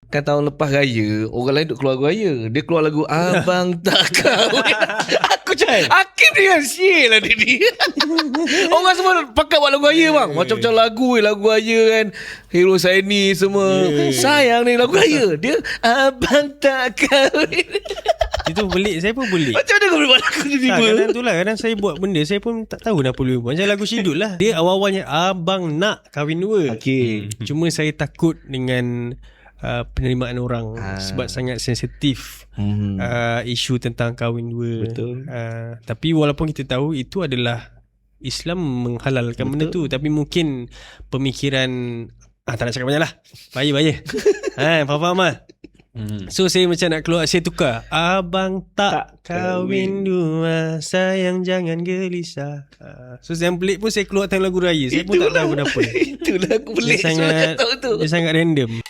Kan tahun lepas raya, orang lain duk keluar raya. Dia keluar lagu Abang Tak Kahwin. Aku cakap Hakim dengan sial lah dia. Orang semua pakai buat lagu raya bang. Macam-macam lagu raya kan. Hero Saini semua. Sayang ni lagu raya. Dia Abang Tak Kahwin. Itu pelik. Saya pun pelik. Macam mana kau boleh buat lagu tiba-tiba? Kadang tu lah, kadang saya buat benda saya pun tak tahu nak boleh buat. Macam lagu Syidul lah. Dia awal-awalnya Abang Nak Kahwin Dua. Okay. Cuma saya takut dengan penerimaan orang sebab sangat sensitif isu tentang kahwin dua. Betul. Tapi walaupun kita tahu itu adalah Islam menghalalkan benda tu, tapi mungkin pemikiran tak nak cakap banyak lah. Bahaya. Faham lah. So saya macam nak keluar, saya tukar Abang tak kahwin dua, sayang jangan gelisah. So yang pelik pun saya keluar tentang lagu raya. Saya pun tak tahu kenapa. Itulah aku pelik. Dia sangat random.